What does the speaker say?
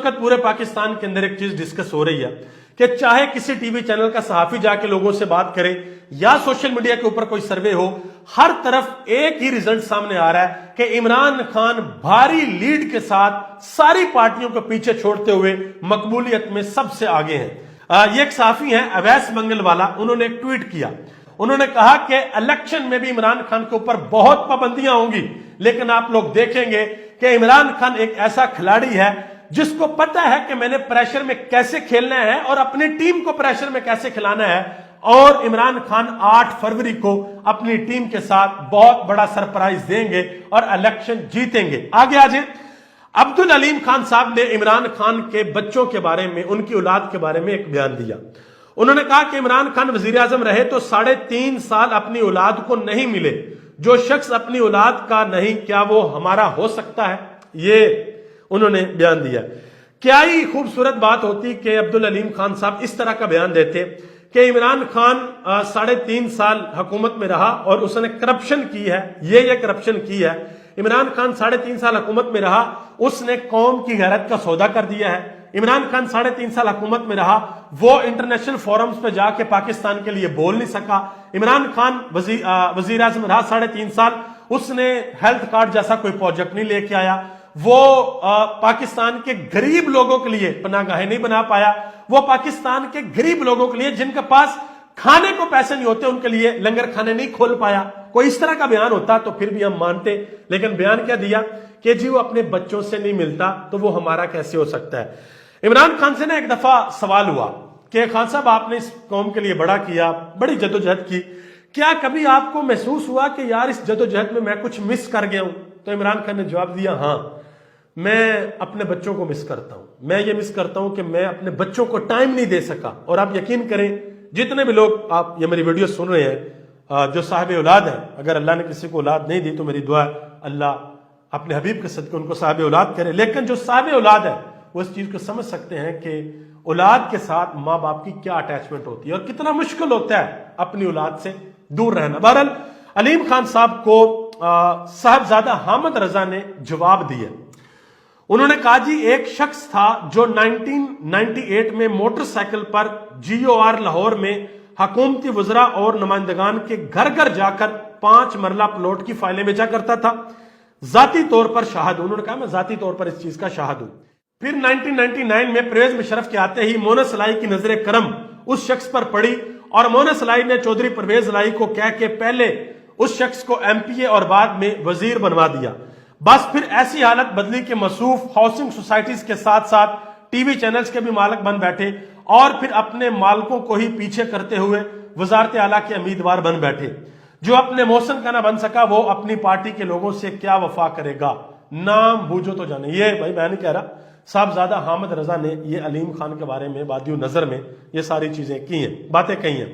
वक्त पूरे पाकिस्तान के अंदर एक चीज डिस्कस हो रही है कि चाहे किसी टीवी चैनल का सहाफी जाके लोगों से बात करे या सोशल मीडिया के ऊपर कोई सर्वे हो, हर तरफ एक ही रिजल्ट सामने आ रहा है कि इमरान खान भारी लीड के साथ सारी पार्टियों को पीछे छोड़ते हुए मकबूलियत में सबसे आगे हैं। ये एक सहाफी हैं अवैस मंगलवाला, उन्होंने एक ट्वीट किया। उन्होंने कहा कि इलेक्शन में भी इमरान खान के ऊपर बहुत पाबंदियां होंगी, लेकिन आप लोग देखेंगे कि इमरान खान एक ऐसा खिलाड़ी है जिसको पता है कि मैंने प्रेशर में कैसे खेलना है और अपनी टीम को प्रेशर में कैसे खिलाना है। और इमरान खान 8 फरवरी को अपनी टीम के साथ बहुत बड़ा सरप्राइज देंगे और इलेक्शन जीतेंगे। आगे आ जाए। अब्दुल अलीम खान साहब ने इमरान खान के बच्चों के बारे में, उनकी औलाद के बारे में एक बयान दिया। उन्होंने कहा कि इमरान खान वजीर आजम रहे तो 3.5 साल अपनी औलाद को नहीं मिले। जो शख्स अपनी औलाद का नहीं, क्या वो हमारा हो सकता है? ये उन्होंने बयान दिया। क्या ही खूबसूरत बात होती कि अब्दुल अलीम खान साहब इस तरह का बयान देते कि इमरान खान 3.5 साल हुकूमत में रहा और उसने करप्शन की है, ये करप्शन की है। इमरान खान 3.5 साल हुकूमत में रहा, उसने कौम की गैरत का सौदा कर दिया है। इमरान खान 3.5 साल हुकूमत में रहा, वो इंटरनेशनल फोरम्स पे जाके पाकिस्तान के लिए बोल नहीं सका। इमरान खान वजीर आजम रहा 3.5 साल, उसने हेल्थ कार्ड जैसा कोई प्रोजेक्ट नहीं लेके आया। वो पाकिस्तान के गरीब लोगों के लिए पनाहगाहें नहीं बना पाया। वो पाकिस्तान के गरीब लोगों के लिए जिनके पास खाने को पैसे नहीं होते, उनके लिए लंगर खाने नहीं खोल पाया। कोई इस तरह का बयान होता तो फिर भी हम मानते, लेकिन बयान क्या दिया कि जी वो अपने बच्चों से नहीं मिलता तो वो हमारा कैसे हो सकता है। इमरान खान से ना एक दफा सवाल हुआ कि खान साहब आपने इस कौम के लिए बड़ा किया, बड़ी जद्दोजहद की, क्या कभी आपको महसूस हुआ कि यार इस जद्दोजहद में मैं कुछ मिस कर गया हूं? तो इमरान खान ने जवाब दिया, हाँ मैं अपने बच्चों को मिस करता हूं। मैं ये मिस करता हूं कि मैं अपने बच्चों को टाइम नहीं दे सका। और आप यकीन करें, जितने भी लोग आप ये मेरी वीडियो सुन रहे हैं जो साहिब औलाद हैं, अगर अल्लाह ने किसी को औलाद नहीं दी तो मेरी दुआ है अल्लाह अपने हबीब के सदके उनको साहिब औलाद करे। लेकिन जो साहिब औलाद है वो इस चीज को समझ सकते हैं कि औलाद के साथ माँ बाप की क्या अटैचमेंट होती है और कितना मुश्किल होता है अपनी औलाद से दूर रहना। बहरहाल अलीम खान साहब को साहबजादा हामिद रजा ने जवाब दिया। उन्होंने कहा जी एक शख्स था जो 1998 में मोटरसाइकिल पर GOR लाहौर में हकूमती वज़रा और नुमाइंदगान के घर घर जाकर 5 मरला प्लॉट की फाइलें बेचा करता था। जाती तौर पर शाहिद, उन्होंने कहा मैं जाती तौर पर इस चीज का शाहिद हूं। फिर 1999 में परवेज मुशर्रफ के आते ही मोना सलाई की नजर करम उस शख्स पर पड़ी और मोना सलाई ने चौधरी परवेज लाई को कह के पहले उस शख्स को MPA और बाद में वजीर बनवा दिया। बस फिर ऐसी हालत बदली कि मसूफ हाउसिंग सोसाइटीज के साथ साथ टीवी चैनल्स के भी मालिक बन बैठे और फिर अपने मालिकों को ही पीछे करते हुए वजारत आला के उम्मीदवार बन बैठे। जो अपने मौसम का ना बन सका वो अपनी पार्टी के लोगों से क्या वफा करेगा, नाम बूझो तो जाने। ये भाई मैं नहीं कह रहा, साहबजादा हामिद रजा ने ये अलीम खान के बारे में वादियो नजर में ये सारी चीजें की हैं, बातें कही हैं।